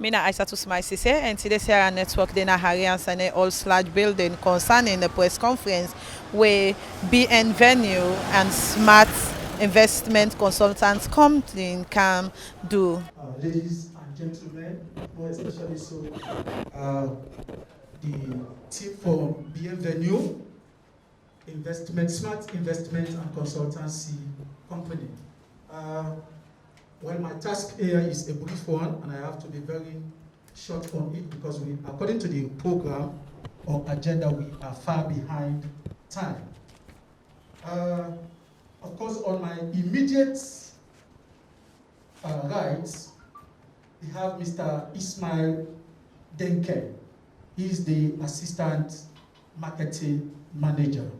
Mina Aisatus Maisise and today Sarah Network Dena Harians and all building concerning the press conference where Bienvenue and Smart Investment Consultants Company can do. Ladies and gentlemen, more especially so the team for Bienvenue Smart Investment and Consultancy Company. Well, my task here is a brief one, and I have to be very short on it because according to the program or agenda, we are far behind time. Of course, on my immediate right, we have Mr. Ismail Denke. He is the Assistant Marketing Manager.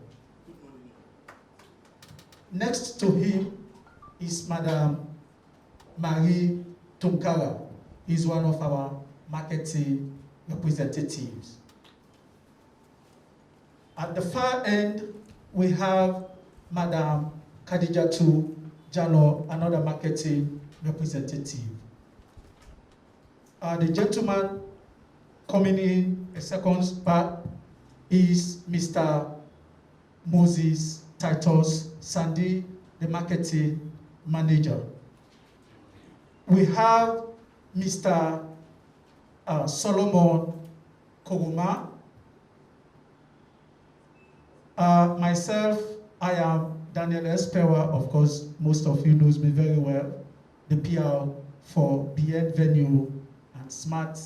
Next to him is Madam Marie Tunkara. He's one of our marketing representatives. At the far end, we have Madam Khadijatu Jalo, another marketing representative. The gentleman coming in a second back is Mr. Moses Titus Sandy, the marketing manager. We have Mr. Solomon Koguma. Myself, I am Daniel Espewa. Of course, most of you knows me very well, the PR for Bienvenue and Smart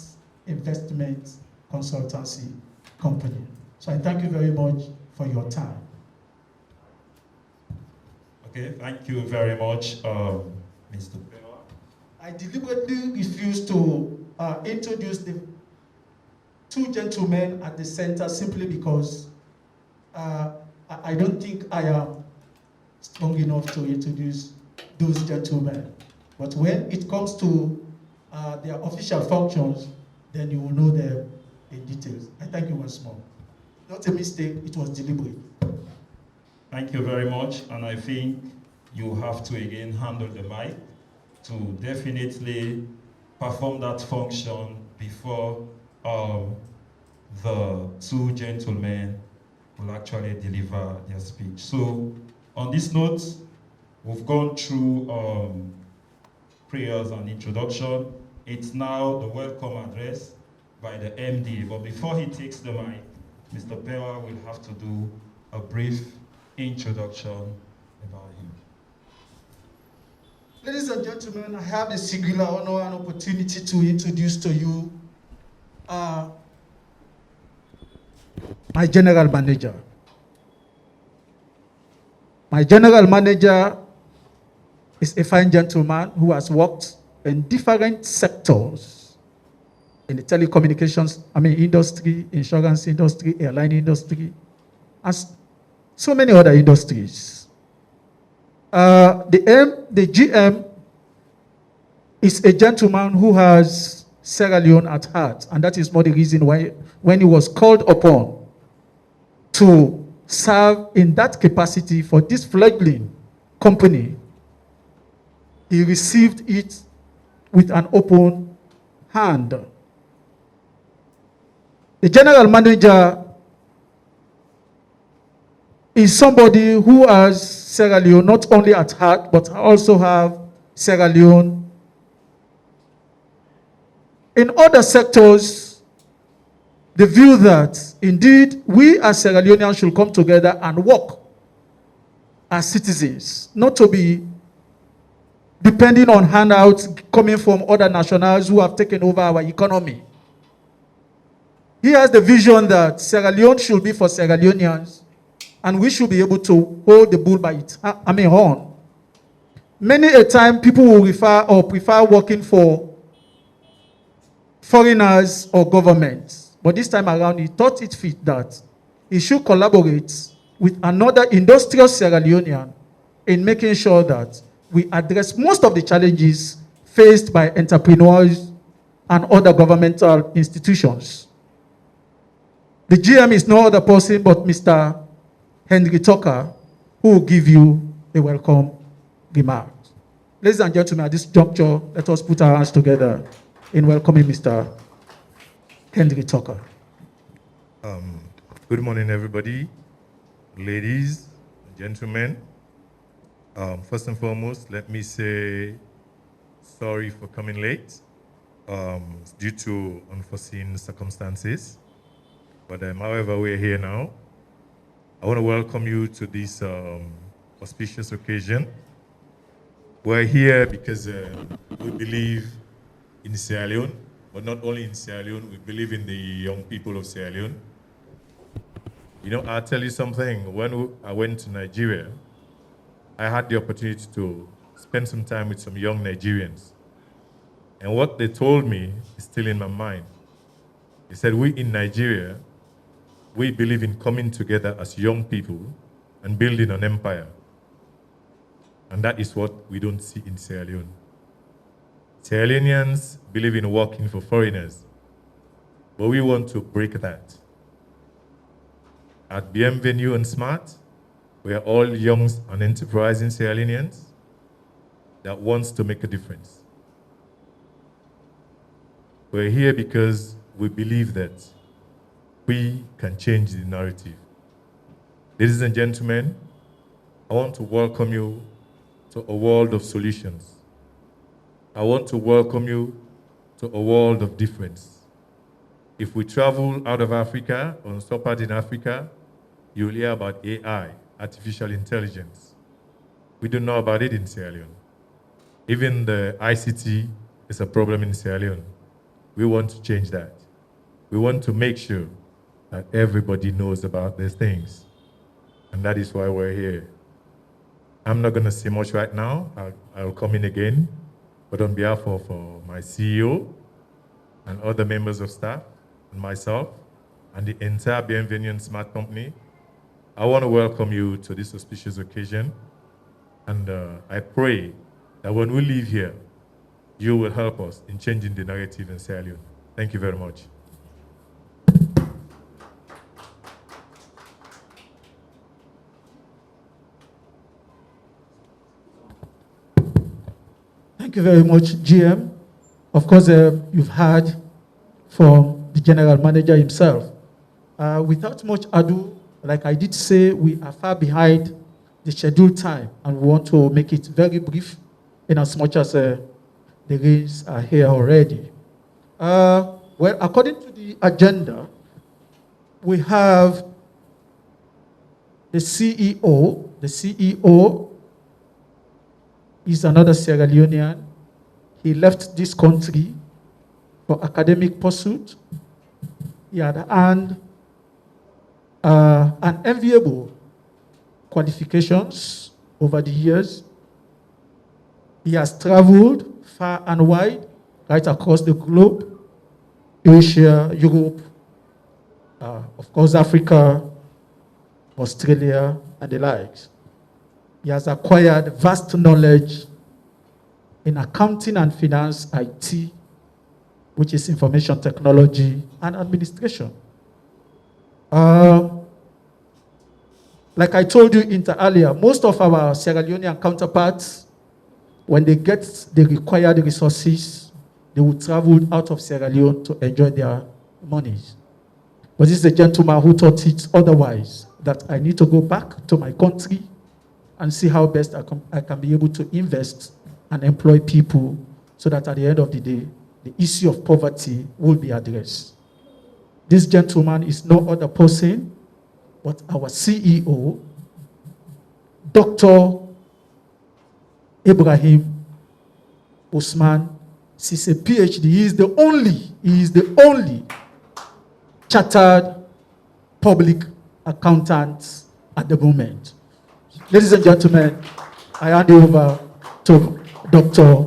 Investment Consultancy Company. So I thank you very much for your time. Okay, thank you very much, Mr. Pewa. I deliberately refused to introduce the two gentlemen at the center simply because I don't think I am strong enough to introduce those gentlemen. But when it comes to their official functions, then you will know them in details. I thank you once more. Not a mistake, it was deliberate. Thank you very much, and I think you have to again handle the mic to definitely perform that function before the two gentlemen will actually deliver their speech. So on this note, we've gone through prayers and introduction. It's now the welcome address by the MD, but before he takes the mic, Mr. Pewa will have to do a brief introduction about him. Ladies and gentlemen, I have the singular honor and opportunity to introduce to you my general manager. My general manager is a fine gentleman who has worked in different sectors in the telecommunications, industry, insurance industry, airline industry, as so many other industries. The GM is a gentleman who has Sierra Leone at heart, and that is more the reason why when he was called upon to serve in that capacity for this fledgling company, he received it with an open hand. The general manager is somebody who has Sierra Leone not only at heart, but also have Sierra Leone in other sectors. The view that indeed we as Sierra Leoneans should come together and work as citizens, not to be depending on handouts coming from other nationals who have taken over our economy. He has the vision that Sierra Leone should be for Sierra Leoneans, and we should be able to hold the bull by its horn. Many a time, people will refer or prefer working for foreigners or governments. But this time around, he thought it fit that he should collaborate with another industrious Sierra Leonean in making sure that we address most of the challenges faced by entrepreneurs and other governmental institutions. The GM is no other person but Mr. Henry Tucker, who will give you a welcome remark. Ladies and gentlemen, at this juncture, let us put our hands together in welcoming Mr. Henry Tucker. Good morning, everybody, ladies, gentlemen. First and foremost, let me say sorry for coming late due to unforeseen circumstances. But however, we're here now. I want to welcome you to this auspicious occasion. We're here because we believe in Sierra Leone, but not only in Sierra Leone, we believe in the young people of Sierra Leone. You know, I'll tell you something. When I went to Nigeria, I had the opportunity to spend some time with some young Nigerians. And what they told me is still in my mind. They said, we in Nigeria, we believe in coming together as young people and building an empire. And that is what we don't see in Sierra Leone. Sierra Leoneans believe in working for foreigners, but we want to break that. At Bienvenue and Smart, we are all young and enterprising Sierra Leoneans that wants to make a difference. We're here because we believe that we can change the narrative. Ladies and gentlemen, I want to welcome you to a world of solutions. I want to welcome you to a world of difference. If we travel out of Africa or stop out in Africa, you'll hear about AI, artificial intelligence. We don't know about it in Sierra Leone. Even the ICT is a problem in Sierra Leone. We want to change that. We want to make sure that everybody knows about these things. And that is why we're here. I'm not going to say much right now. I'll come in again. But on behalf of my CEO and other members of staff and myself and the entire Bienvenue and Smart Company, I want to welcome you to this auspicious occasion. And I pray that when we leave here, you will help us in changing the narrative in Sierra Leone. Thank you very much. Thank you very much, GM. Of course, you've heard from the general manager himself. Without much ado, like I did say, we are far behind the scheduled time, and we want to make it very brief in as much as the rains are here already. Well, according to the agenda, we have the CEO. The CEO is another Sierra Leonean. He left this country for academic pursuit. He had earned an enviable qualifications over the years. He has traveled far and wide, right across the globe, Asia, Europe, of course, Africa, Australia, and the likes. He has acquired vast knowledge in accounting and finance, IT, which is information technology and administration. Like I told you earlier, most of our Sierra Leonean counterparts, when they get the required resources, they will travel out of Sierra Leone to enjoy their monies. But this is a gentleman who thought it otherwise, that I need to go back to my country and see how best I can be able to invest and employ people so that at the end of the day, the issue of poverty will be addressed. This gentleman is no other person but our CEO, Dr. Ibrahim Usman Sise, PhD. He is the only chartered public accountant at the moment. Ladies and gentlemen, I hand over to Dr.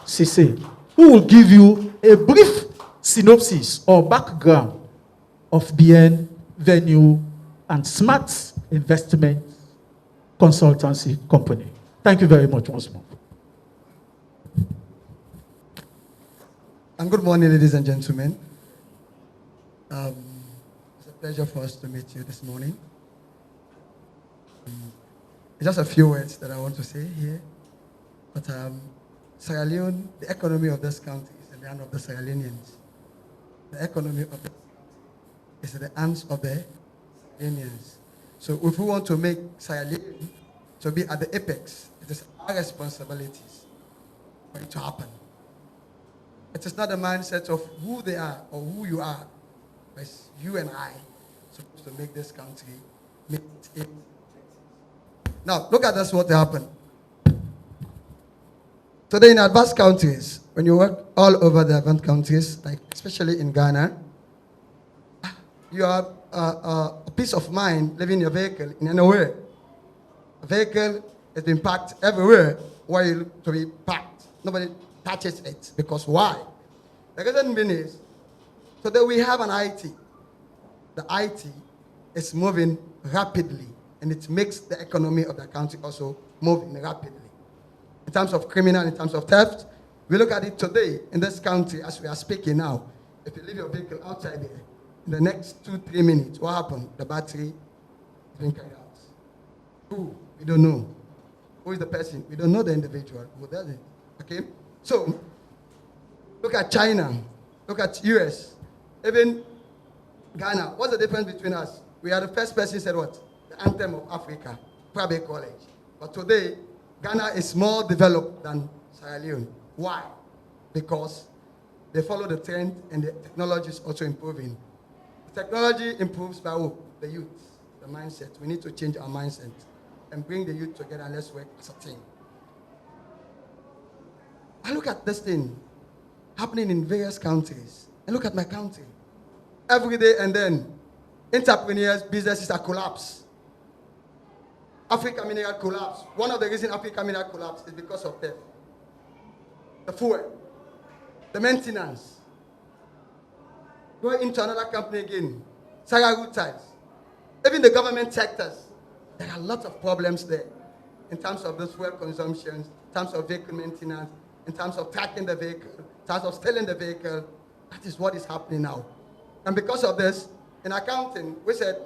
Sise, who will give you a brief synopsis or background of Bienvenue and Smart Investment Consultancy Company. Thank you very much once more. And good morning, ladies and gentlemen. It's a pleasure for us to meet you this morning. Just a few words that I want to say here. But Sierra Leone, the economy of this country is a the hand of the Sierra Leoneans. The economy of the is in the hands of the Indians. So if we want to make Sierra Leone to be at the apex, it is our responsibilities for it to happen. It is not the mindset of who they are or who you are, but it's you and I supposed to make this country make it. Now, look at this, what happened. Today in advanced countries, when you work all over the advanced countries, like especially in Ghana, you have a peace of mind living in your vehicle in anywhere. A vehicle has been parked everywhere where you look to be parked. Nobody touches it because why? The reason being is, today we have an IT. The IT is moving rapidly, and it makes the economy of the country also moving rapidly. In terms of criminal, in terms of theft, we look at it today in this country as we are speaking now. If you leave your vehicle outside there, in the next 2-3 minutes, what happened? The battery is being carried out. Who? We don't know. Who is the person? We don't know the individual. Who does it? Okay? So, look at China. Look at US. Even Ghana. What's the difference between us? We are the first person who said what? The anthem of Africa. Private college. But today, Ghana is more developed than Sierra Leone. Why? Because they follow the trend and the technology is also improving. Technology improves by who? The youth, the mindset. We need to change our mindset and bring the youth together and let's work as a team. I look at this thing happening in various countries and look at my country. Every day and then, entrepreneurs, businesses are collapsed. Africa Mineral collapsed. One of the reasons Africa Mineral collapsed is because of theft. The fuel, the maintenance. Go into another company again, Sarah root ties. Even the government sectors, there are a lot of problems there in terms of this fuel consumption, in terms of vehicle maintenance, in terms of tracking the vehicle, in terms of stealing the vehicle. That is what is happening now. And because of this, in accounting, we said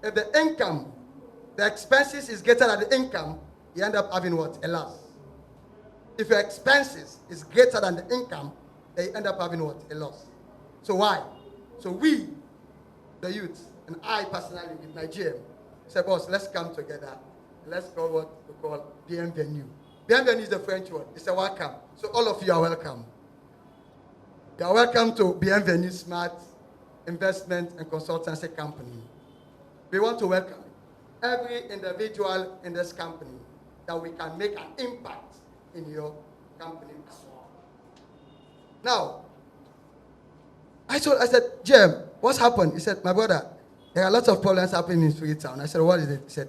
if the income, the expenses is greater than the income, you end up having what? A loss. If your expenses is greater than the income, they end up having what? A loss. So why? So we, the youth, and I personally with my GM, said, boss, let's come together. Let's call what we call Bienvenue. Bienvenue is the French word. It's a welcome. So all of you are welcome. You are welcome to Bienvenue Smart Investment and Consultancy Company. We want to welcome every individual in this company that we can make an impact in your company as well. Now, I said, Jim, what's happened? He said, my brother, there are lots of problems happening in Freetown. I said, what is it? He said,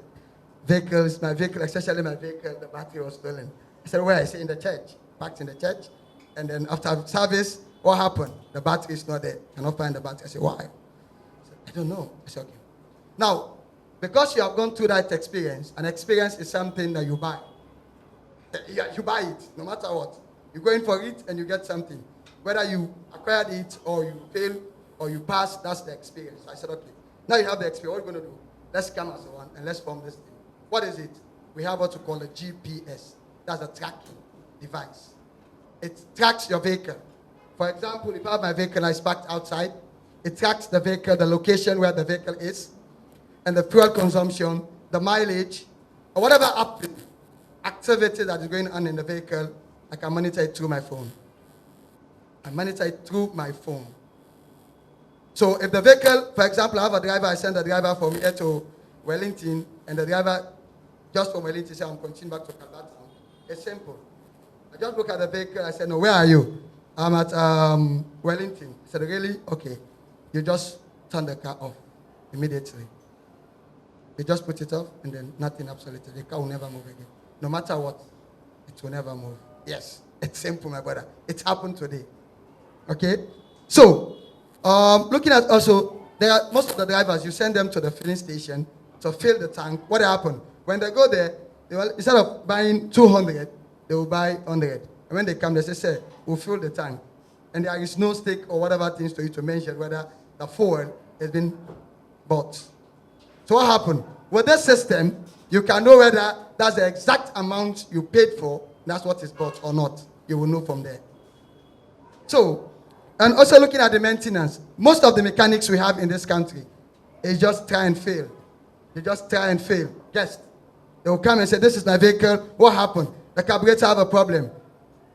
vehicles, my vehicle, especially my vehicle, the battery was stolen. I said, where? I said, in the church. Parked in the church. And then after service, what happened? The battery is not there. Cannot find the battery. I said, why? I said, I don't know. I said, okay. Now, because you have gone through that experience, an experience is something that you buy. You buy it, no matter what. You go in for it and you get something. Whether you acquired it or you fail or you pass, that's the experience. I said, okay. Now you have the experience. What are you going to do? Let's come as one and let's form this thing. What is it? We have what we call a GPS. That's a tracking device. It tracks your vehicle. For example, if I have my vehicle and it's parked outside, it tracks the vehicle, the location where the vehicle is, and the fuel consumption, the mileage, or whatever activity that is going on in the vehicle, I can monitor it through my phone. I monitor it through my phone. So if the vehicle, for example, I have a driver, I send the driver from here to Wellington, and the driver just from Wellington says, I'm continuing back to Calvert. It's simple. I just look at the vehicle, I said, no, where are you? I'm at Wellington. I said, really? Okay. You just turn the car off immediately. You just put it off, and then nothing absolutely. The car will never move again. No matter what, it will never move. Yes, it's simple, my brother. It happened today. Okay? So, looking at also, there are most of the drivers, you send them to the filling station to fill the tank. What happened? When they go there, they will, instead of buying 200, they will buy 100. And when they come, they say, sir, we'll fill the tank. And there is no stick or whatever things to you to mention whether the fuel has been bought. So what happened? With this system, you can know whether that's the exact amount you paid for, that's what is bought or not. You will know from there. So, And also looking at the maintenance. Most of the mechanics we have in this country is just try and fail. They just try and fail. Yes. They will come and say, this is my vehicle. What happened? The carburetor have a problem.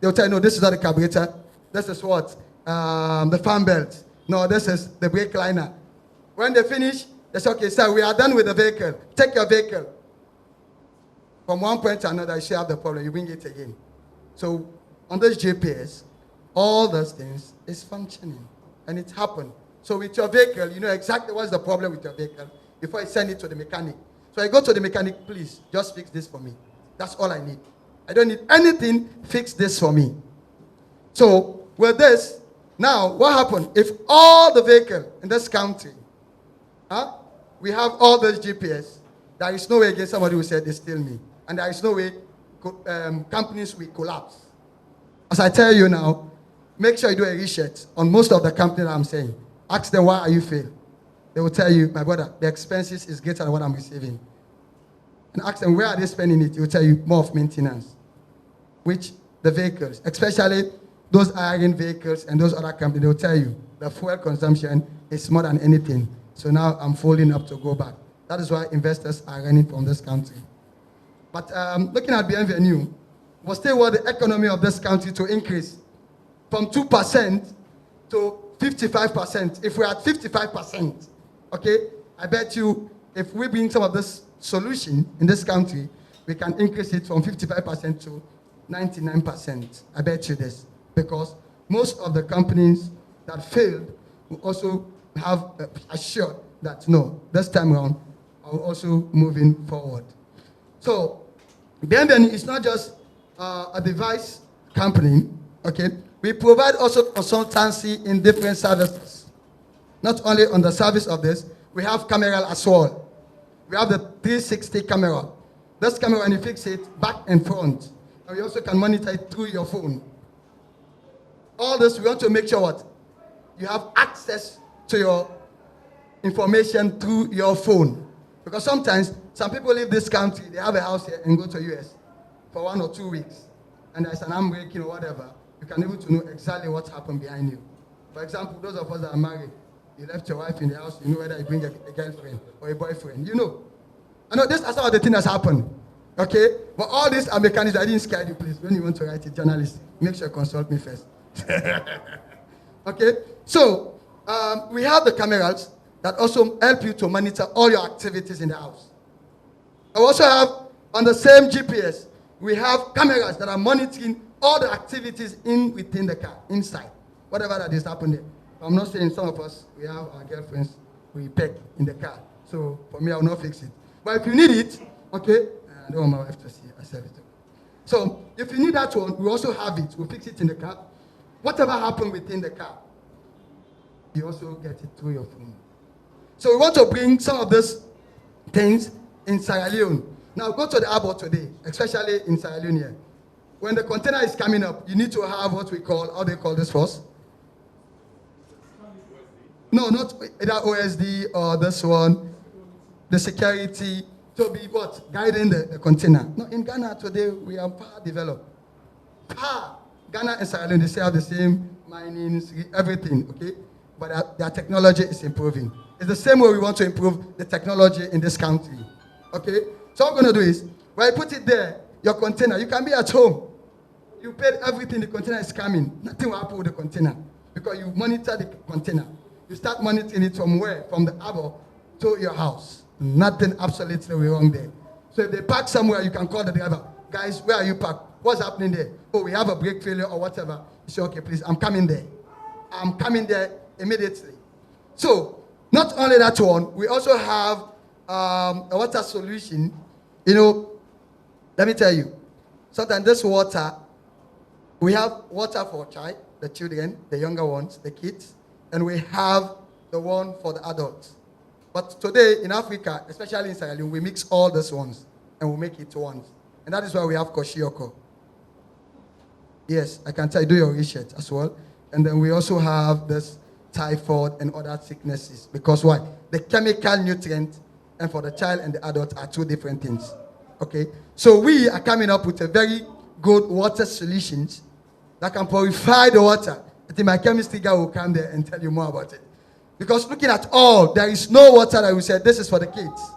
They will tell you, no, this is not the carburetor. This is what? The fan belt. No, this is the brake liner. When they finish, they say, okay, sir, we are done with the vehicle. Take your vehicle. From one point to another, you still have the problem. You bring it again. So on this GPS, all those things is functioning. And it happened. So with your vehicle, you know exactly what's the problem with your vehicle before you send it to the mechanic. So I go to the mechanic, please, just fix this for me. That's all I need. I don't need anything, fix this for me. So with this, now what happened? If all the vehicle in this country, we have all those GPS, there is no way again somebody will say they steal me. And there is no way companies will collapse. As I tell you now, make sure you do a research on most of the companies I'm saying. Ask them, why are you failed? They will tell you, my brother, the expenses is greater than what I'm receiving. And ask them, where are they spending it? They will tell you more of maintenance. Which the vehicles, especially those iron vehicles and those other companies, they will tell you the fuel consumption is more than anything. So now I'm folding up to go back. That is why investors are running from this country. But looking at Bienvenue, we still want the economy of this country to increase from 2% to 55%. If we're at 55%, okay, I bet you if we bring some of this solution in this country, we can increase it from 55% to 99%. I bet you this. Because most of the companies that failed will also have assured that, no, this time around, are also moving forward. So, Bienvenue is not just a device company, okay? We provide also consultancy in different services. Not only on the service of this, we have camera as well. We have the 360 camera. This camera, when you fix it, back and front. And we also can monitor it through your phone. All this, we want to make sure what? You have access to your information through your phone. Because sometimes, some people leave this country, they have a house here and go to US for 1 or 2 weeks. And there's an arm breaking or whatever. You can be able to know exactly what happened behind you. For example, those of us that are married, you left your wife in the house, you know whether you bring a girlfriend or a boyfriend, you know. I know this is how the thing has happened. Okay? But all these are mechanisms. I didn't scare you, please. When you want to write it, journalist, make sure you consult me first. Okay? So, we have the cameras that also help you to monitor all your activities in the house. I also have, on the same GPS, we have cameras that are monitoring all the activities within the car, inside, whatever that is happening. I'm not saying some of us, we have our girlfriends, we peg in the car. So for me, I will not fix it. But if you need it, okay, I don't want my wife to see, I said it. So if you need that one, we also have it. We fix it in the car. Whatever happened within the car, you also get it through your phone. So we want to bring some of these things in Sierra Leone. Now go to the airport today, especially in Sierra Leone here. When the container is coming up, you need to have what we call, how they call this first? No, not either OSD or this one, the security, to be what? Guiding the container. No, in Ghana today, we are far developed. Ghana and Sierra Leone, they still have the same mining, everything, okay? But their technology is improving. It's the same way we want to improve the technology in this country, okay? So what I'm going to do is, when I put it there, your container, you can be at home. You paid everything, the container is coming. Nothing will happen with the container because you monitor the container. You start monitoring it from where? From the harbor to your house. Nothing absolutely wrong there. So if they park somewhere, you can call the driver. Guys, where are you parked? What's happening there? Oh, we have a brake failure or whatever. You say, okay, please, I'm coming there. I'm coming there immediately. So, not only that one, we also have a water solution. You know, let me tell you, sometimes this water, we have water for child, the children, the younger ones, the kids, and we have the one for the adults. But today in Africa, especially in Sierra Leone, we mix all these ones and we make it one. And that is why we have Koshioko. Yes, I can tell you, do your research as well. And then we also have this typhoid and other sicknesses. Because why? The chemical nutrient and for the child and the adult are two different things. Okay? So we are coming up with a very good water solutions that can purify the water I think my chemistry guy will come there and tell you more about it. Because looking at all, there is no water that we said, this is for the kids.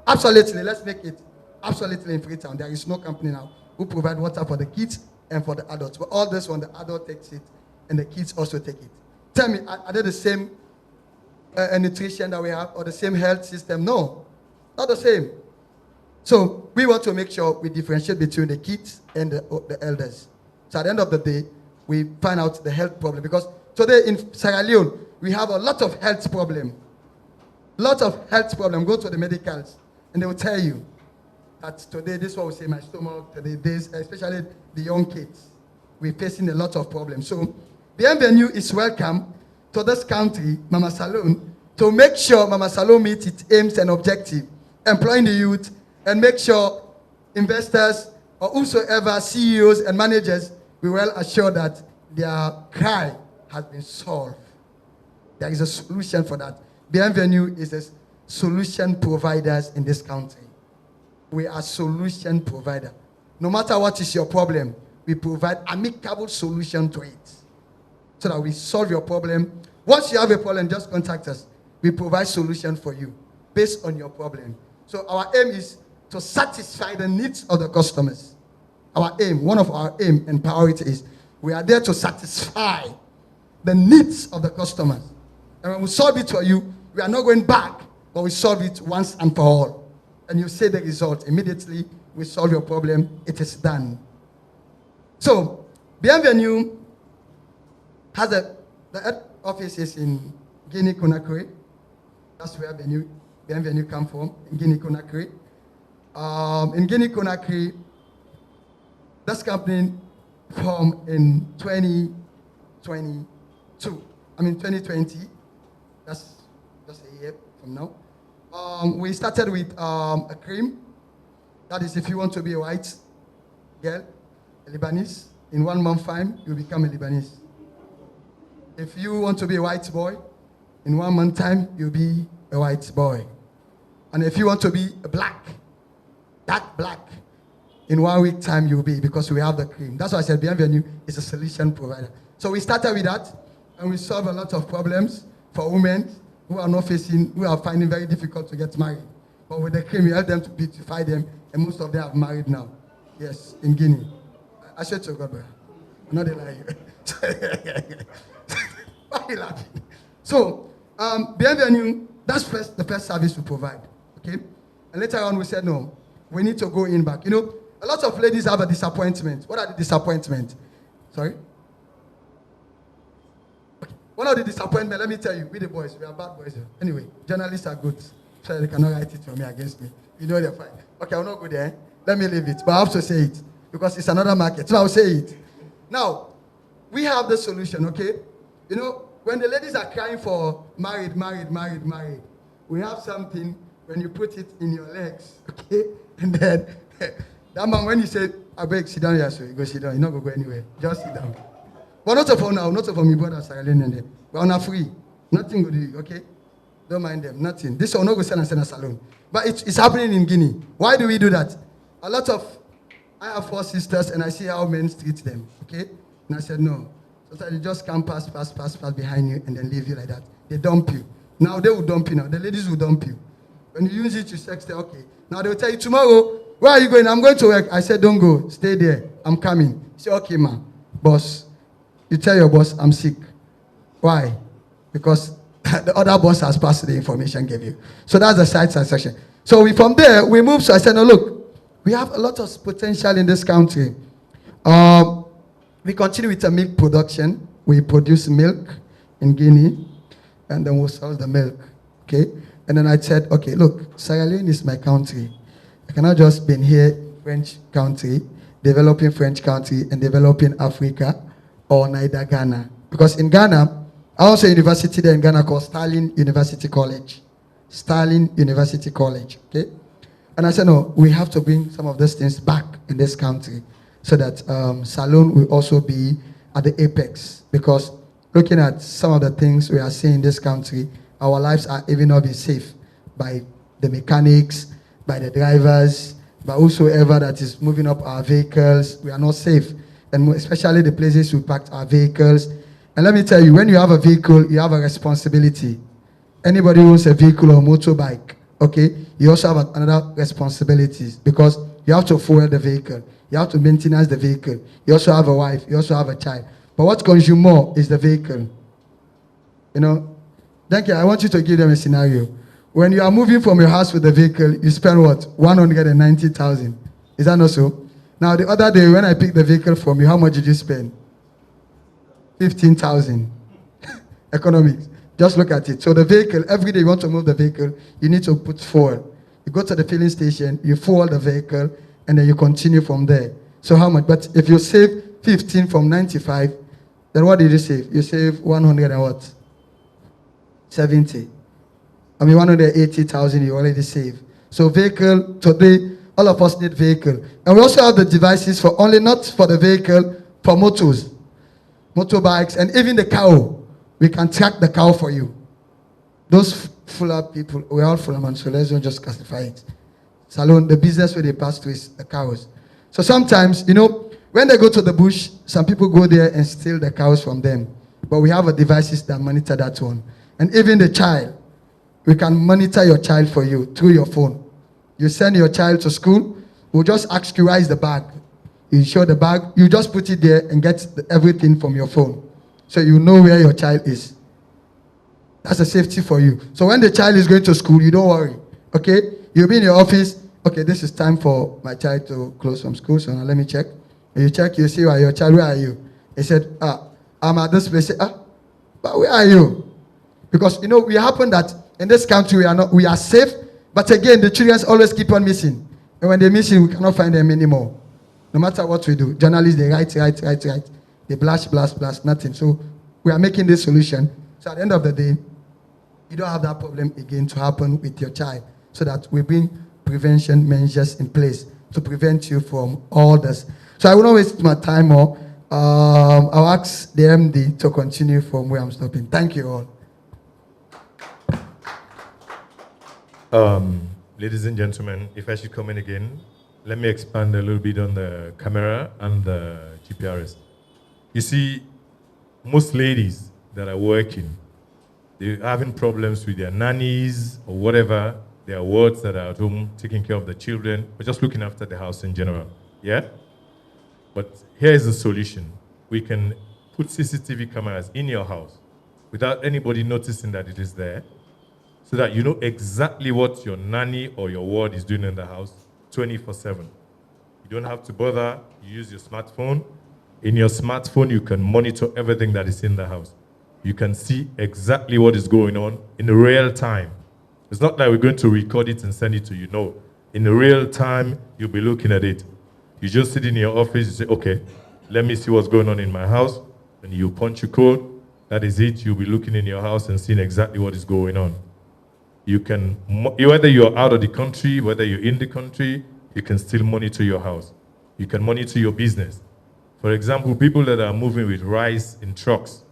Absolutely, let's make it absolutely in Freetown. There is no company now who provide water for the kids and for the adults. But all this one, the adult takes it and the kids also take it. Tell me, are they the same nutrition that we have or the same health system? No, not the same. So we want to make sure we differentiate between the kids and the elders. So at the end of the day, we find out the health problem. Because today in Sierra Leone, we have a lot of health problem. Lot of health problem. Go to the medicals and they will tell you that today, this is what we say, my stomach, today, this, especially the young kids. We're facing a lot of problems. So Bienvenue is welcome to this country, Mama Salone, to make sure Mama Salone meets its aims and objectives, employing the youth, and make sure investors or whosoever CEOs and managers be well assured that their cry has been solved. There is a solution for that. Bienvenue is a solution providers in this country. We are solution provider. No matter what is your problem, we provide amicable solution to it. So that we solve your problem. Once you have a problem, just contact us. We provide solution for you based on your problem. So our aim is to satisfy the needs of the customers. Our aim, one of our aim and priority is we are there to satisfy the needs of the customers. And when we solve it for you, we are not going back, but we solve it once and for all. And you see the result. Immediately, we solve your problem. It is done. So, Bienvenue has the head office is in Guinea-Conakry. That's where Bienvenue come from, in Guinea-Conakry. In Guinea-Conakry, this company formed in 2022. 2020. That's just a year from now. We started with a cream. That is, if you want to be a white girl, a Lebanese, in 1 month time, you become a Lebanese. If you want to be a white boy, in 1 month time, you'll be a white boy. And if you want to be a black, dark black, in 1 week time, you'll be, because we have the cream. That's why I said Bienvenue is a solution provider. So we started with that, and we solve a lot of problems for women who are finding very difficult to get married. But with the cream, we help them to beautify them, and most of them are married now. Yes, in Guinea. I swear to God, bro. I'm not lying. Why are you laughing? So, Bienvenue, that's the first service we provide. Okay? And later on, we said, no, we need to go in back. You know, a lot of ladies have a disappointment. What are the disappointments? Sorry? Okay. One of the disappointments, let me tell you, we the boys, we are bad boys. Anyway, journalists are good. So they cannot write it for me against me. You know they're fine. Okay, I'll not go there. Let me leave it. But I have to say it. Because it's another market. So I'll say it. Now, we have the solution, okay? You know, when the ladies are crying for married, we have something when you put it in your legs, okay? And then, that man, when you say, I beg, sit down here, so you go sit down. You're not going to go anywhere. Just sit down. But not of all now, not of all my brothers are Leone. We're on a free. Nothing good, okay? Don't mind them, nothing. This will not go sell and send a salon. But it's happening in Guinea. Why do we do that? I have 4 sisters, and I see how men treat them, okay? And I said, no. Sometimes they just come pass behind you and then leave you like that. They dump you. Now they will dump you now. The ladies will dump you. When you use it to sex, they're okay. Now they will tell you, tomorrow, where are you going? I'm going to work. I said, don't go. Stay there. I'm coming. You say, okay, ma. Boss. You tell your boss, I'm sick. Why? Because the other boss has passed the information gave you. So that's the side transaction. So from there, we moved. So I said, no, look, we have a lot of potential in this country. We continue with the milk production. We produce milk in Guinea, and then we'll sell the milk, okay? And then I said, okay, look, Sierra Leone is my country. I cannot just be here, French country, developing French country, and developing Africa, or neither Ghana. Because in Ghana, I also university there in Ghana called Sterling University College. Sterling University College, okay? And I said, no, we have to bring some of these things back in this country so that Salone will also be at the apex. Because looking at some of the things we are seeing in this country, our lives are even not being safe by the mechanics, by the drivers, by whosoever that is moving up our vehicles. We are not safe. And especially the places we parked our vehicles. And let me tell you, when you have a vehicle, you have a responsibility. Anybody who owns a vehicle or motorbike, okay, you also have another responsibilities because you have to fuel the vehicle. You have to maintain the vehicle. You also have a wife. You also have a child. But what consumes more is the vehicle. You know, thank you. I want you to give them a scenario. When you are moving from your house with the vehicle, you spend what? 190,000. Is that not so? Now, the other day when I picked the vehicle from you, how much did you spend? 15,000. Economics. Just look at it. So the vehicle, every day you want to move the vehicle, you need to put fuel. You go to the filling station, you fuel the vehicle, and then you continue from there. So how much? But if you save 15 from 95, then what did you save? You save 100 and what? 70. 180,000 you already save. So vehicle, today, all of us need vehicle. And we also have the devices for only, not for the vehicle, for motors, motorbikes, and even the cow. We can track the cow for you. Those fuller people, we're all fuller man, so let's not just classify it. Salon, the business where they pass to is the cows. So sometimes, you know, when they go to the bush, some people go there and steal the cows from them. But we have a devices that monitor that one. And even the child, we can monitor your child for you through your phone. You send your child to school, we'll just ask you, where is the bag? You show the bag, you just put it there and get everything from your phone. So you know where your child is. That's a safety for you. So when the child is going to school, you don't worry. Okay? You'll be in your office. Okay, this is time for my child to close from school. So now let me check. When you check, you see where your child, where are you? He said, I'm at this place. But where are you? Because, you know, we happen that in this country we are safe. But again, the children always keep on missing. And when they're missing, we cannot find them anymore. No matter what we do. Journalists, they write. They blast, nothing. So we are making this solution. So at the end of the day, you don't have that problem again to happen with your child. So that we bring prevention measures in place to prevent you from all this. So I will not waste my time more. I'll ask the MD to continue from where I'm stopping. Thank you all. Ladies and gentlemen, if I should come in again, let me expand a little bit on the camera and the GPRS. You see, most ladies that are working, they're having problems with their nannies or whatever, their wards that are at home taking care of the children, or just looking after the house in general. Yeah? But here is the solution. We can put CCTV cameras in your house without anybody noticing that it is there, so that you know exactly what your nanny or your ward is doing in the house 24/7. You don't have to bother. You use your smartphone. In your smartphone, you can monitor everything that is in the house. You can see exactly what is going on in real time. It's not like we're going to record it and send it to you. No. In real time, you'll be looking at it. You just sit in your office, you say, okay, let me see what's going on in my house. And you punch your code. That is it. You'll be looking in your house and seeing exactly what is going on. You can, whether you're out of the country, whether you're in the country, you can still monitor your house. You can monitor your business. For example, people that are moving with rice in trucks,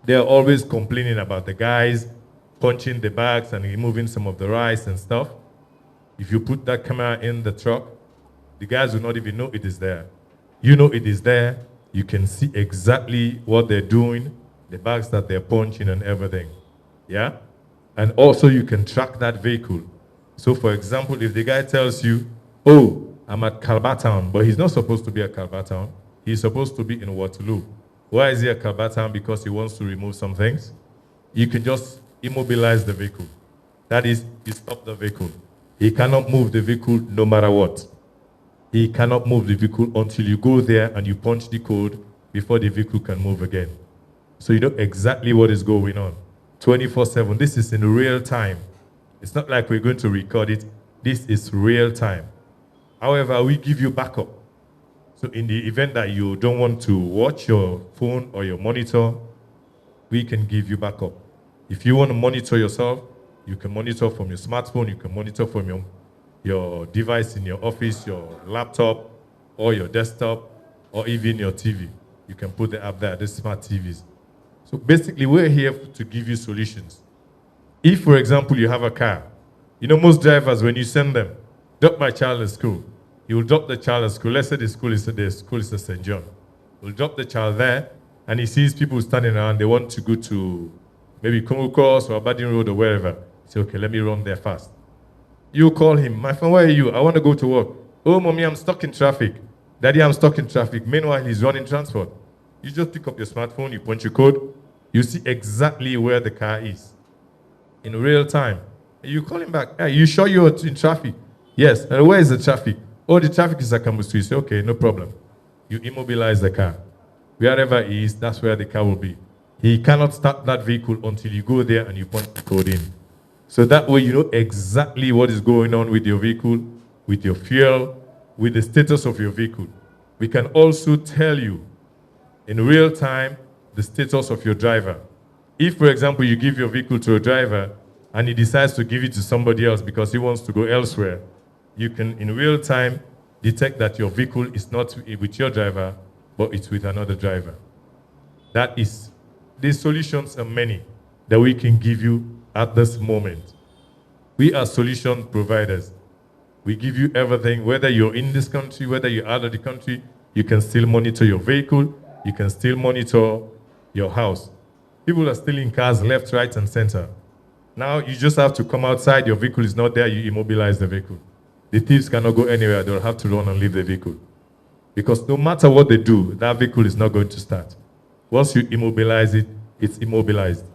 they're always complaining about the guys punching the bags and removing some of the rice and stuff. If you put that camera in the truck, the guys will not even know it is there. You know it is there. You can see exactly what they're doing, the bags that they're punching and everything. Yeah? And also you can track that vehicle. So for example, if the guy tells you, oh, I'm at Calbatown, but he's not supposed to be at Calbatown. He's supposed to be in Waterloo. Why is he at Calbatown? Because he wants to remove some things. You can just immobilize the vehicle. That is, you stop the vehicle. He cannot move the vehicle no matter what. He cannot move the vehicle until you go there and you punch the code before the vehicle can move again. So you know exactly what is going on. 24/7. This is in real time. It's not like we're going to record it. This is real time. However, we give you backup. So in the event that you don't want to watch your phone or your monitor, we can give you backup. If you want to monitor yourself, you can monitor from your smartphone, you can monitor from your device in your office, your laptop, or your desktop, or even your TV. You can put the app there, the smart TVs. So basically, we're here to give you solutions. If, for example, you have a car, you know, most drivers, when you send them, drop my child at school, you will drop the child at school. Let's say the school is at St. John. We'll drop the child there, and he sees people standing around, they want to go to maybe Congo Cross or Aberdeen Road or wherever. Say, okay, let me run there fast. You call him, my friend, where are you? I want to go to work. Oh, mommy, I'm stuck in traffic. Daddy, I'm stuck in traffic. Meanwhile, he's running transport. You just pick up your smartphone, you punch your code, you see exactly where the car is in real time. You call him back. Hey, you sure you're in traffic? Yes. And where is the traffic? Oh, the traffic is at Kambustu. You say, okay, no problem. You immobilize the car. Wherever he is, that's where the car will be. He cannot start that vehicle until you go there and you punch the code in. So that way you know exactly what is going on with your vehicle, with your fuel, with the status of your vehicle. We can also tell you in real time the status of your driver. If, for example, you give your vehicle to a driver and he decides to give it to somebody else because he wants to go elsewhere, you can in real time detect that your vehicle is not with your driver, but it's with another driver. That is, these solutions are many that we can give you at this moment. We are solution providers. We give you everything, whether you're in this country, whether you're out of the country, you can still monitor your vehicle, you can still monitor your house. People are stealing cars left, right, and center. Now you just have to come outside, your vehicle is not there, you immobilize the vehicle. The thieves cannot go anywhere, they'll have to run and leave the vehicle. Because no matter what they do, that vehicle is not going to start. Once you immobilize it, it's immobilized.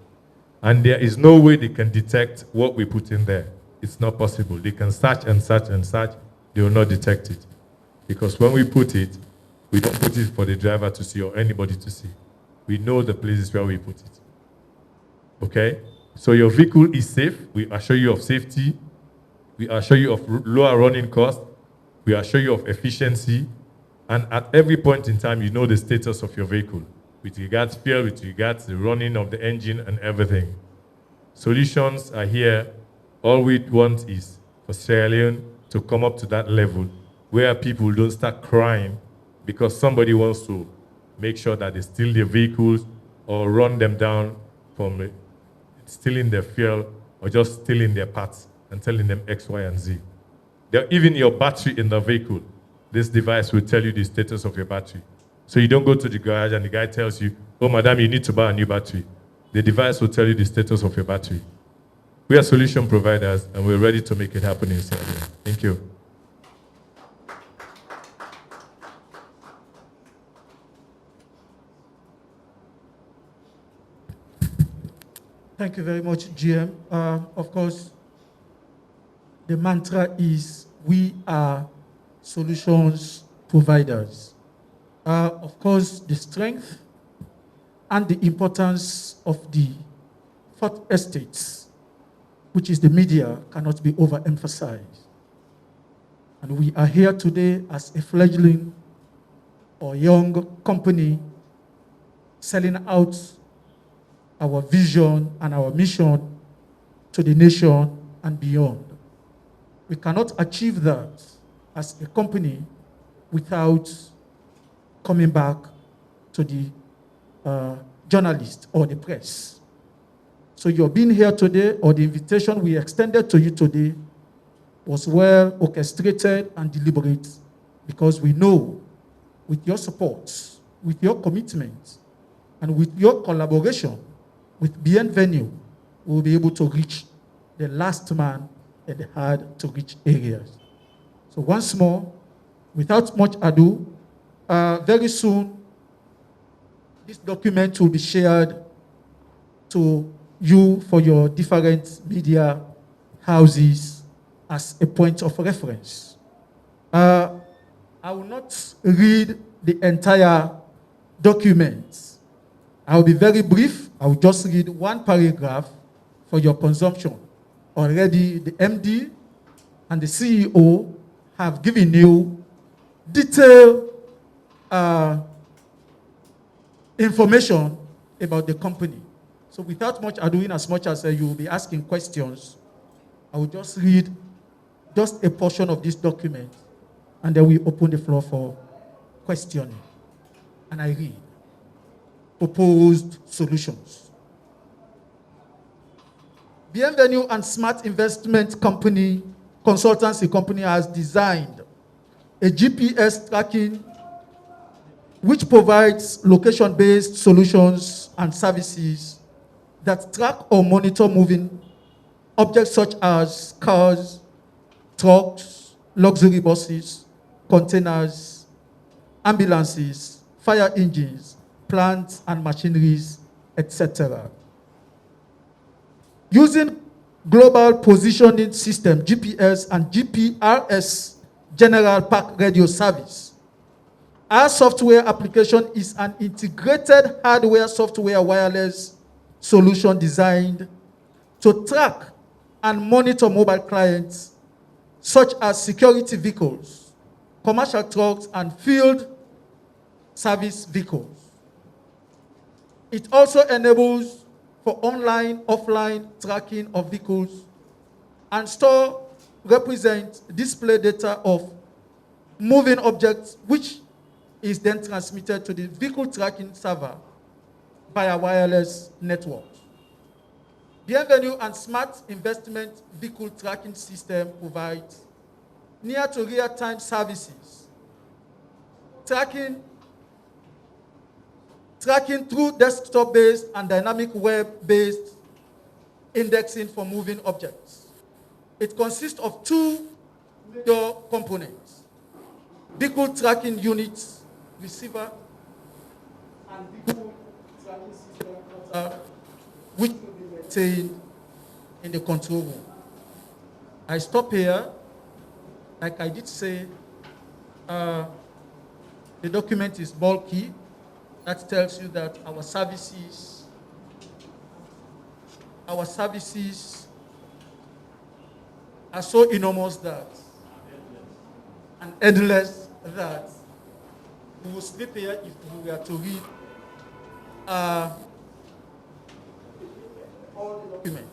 And there is no way they can detect what we put in there. It's not possible. They can search and search and search, they will not detect it. Because when we put it, we don't put it for the driver to see or anybody to see. We know the places where we put it. Okay? So your vehicle is safe. We assure you of safety. We assure you of lower running costs. We assure you of efficiency. And at every point in time, you know the status of your vehicle with regards to fuel, with regards to the running of the engine and everything. Solutions are here. All we want is for Sierra Leone to come up to that level where people don't start crying because somebody wants to make sure that they steal their vehicles or run them down from stealing their fuel or just stealing their parts and telling them X, Y, and Z. Even your battery in the vehicle, this device will tell you the status of your battery. So you don't go to the garage and the guy tells you, oh, madam, you need to buy a new battery. The device will tell you the status of your battery. We are solution providers, and we're ready to make it happen in Sierra Leone. Thank you. Thank you very much, GM. Of course, the mantra is we are solutions providers. Of course, the strength and the importance of the fourth estates, which is the media, cannot be overemphasized. And we are here today as a fledgling or young company selling out our vision and our mission to the nation and beyond. We cannot achieve that as a company without coming back to the journalists or the press. So your being here today, or the invitation we extended to you today, was well orchestrated and deliberate, because we know with your support, with your commitment, and with your collaboration with Bienvenue, we will be able to reach the last man in the hard-to-reach areas. So once more, without much ado, very soon, this document will be shared to you for your different media houses as a point of reference. I will not read the entire document. I will be very brief. I will just read one paragraph for your consumption. Already the MD and the CEO have given you detailed information about the company. So without much ado, in as much as you will be asking questions, I will just read just a portion of this document, and then we open the floor for questioning. And I read: proposed solutions. Bienvenue and Smart Investment Company, Consultancy Company has designed a GPS tracking which provides location-based solutions and services that track or monitor moving objects such as cars, trucks, luxury buses, containers, ambulances, fire engines, plants and machineries, etc. Using Global Positioning System, GPS, and GPRS, General Park Radio Service, our software application is an integrated hardware-software wireless solution designed to track and monitor mobile clients such as security vehicles, commercial trucks, and field service vehicles. It also enables for online, offline tracking of vehicles and store, represent, display data of moving objects, which is then transmitted to the vehicle tracking server via wireless networks. Bienvenue and Smart Investment Vehicle Tracking System provides near to real-time services, tracking through desktop-based and dynamic web-based indexing for moving objects. It consists of two major components: vehicle tracking units, receiver, and vehicle tracking system, which will be maintained in the control room. I stop here. Like I did say, the document is bulky. That tells you that our services are so enormous that, and endless that, we will sleep here if we were to read all the documents.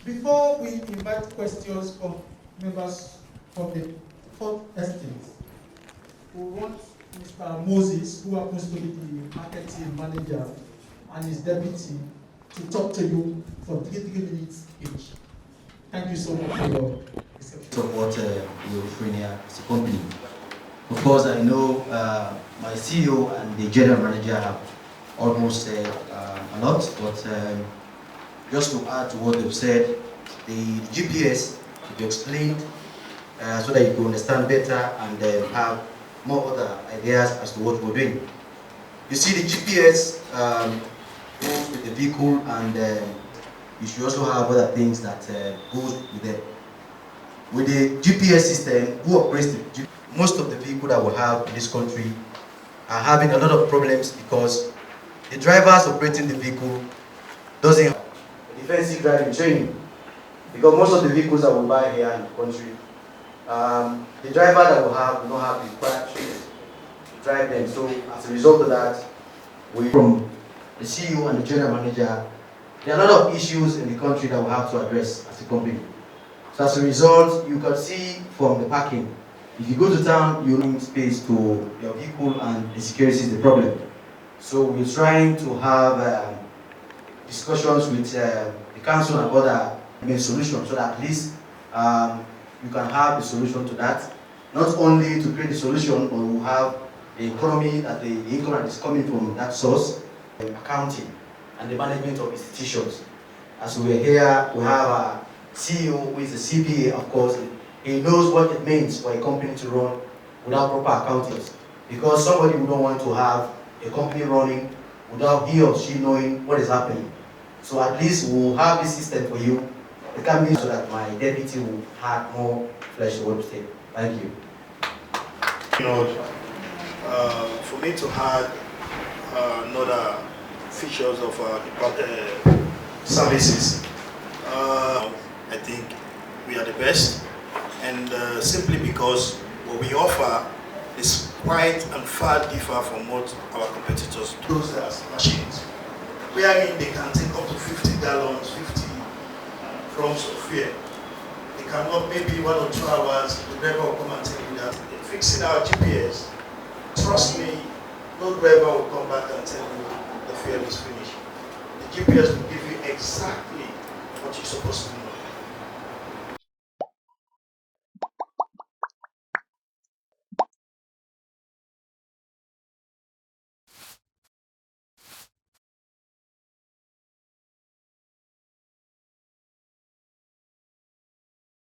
Before we invite questions from members of the fourth estate, we want Mr. Moses, who happens to be the marketing manager, and his deputy, to talk to you for 3 minutes each. Thank you so much for your reception. Support Leone as a company. Of course, I know my CEO and the general manager have almost said a lot, but just to add to what they've said, the GPS should be explained so that you can understand better and have more other ideas as to what we're doing. You see, the GPS goes with the vehicle, and you should also have other things that goes with it. With the GPS system, who operates the GPS? Most of the people that we have in this country are having a lot of problems because the drivers operating the vehicle doesn't have defensive driving training. Because most of the vehicles that we buy here in the country, the driver that we have do not have the required training to drive them. So as a result of that, from the CEO and the general manager, there are a lot of issues in the country that we have to address as a company. So as a result, you can see from the parking, if you go to town, you need space to your vehicle, and the security is the problem. So we're trying to have discussions with the council and other solutions, so that at least you can have the solution to that. Not only to create the solution, but we have the economy, that the income that is coming from that source, accounting, and the management of institutions. As we're here, we have a CEO who is a CPA, of course. He knows what it means for a company to run without proper accounting. Because somebody would not want to have a company running without he or she knowing what is happening. So at least we'll have this system for you. It can be so that my deputy will have more flesh to what to say. Thank you. You know, for me to add another features of services, I think we are the best, and simply because what we offer is quite and far differ from what our competitors do. Those are machines, wherein they can take up to 50 gallons, 50 drums of fuel. They cannot, maybe 1 or 2 hours, the driver will come and tell you that. Fixing our GPS, trust me, no driver will come back and tell you the fuel is finished. The GPS will give you exactly what you're supposed to do.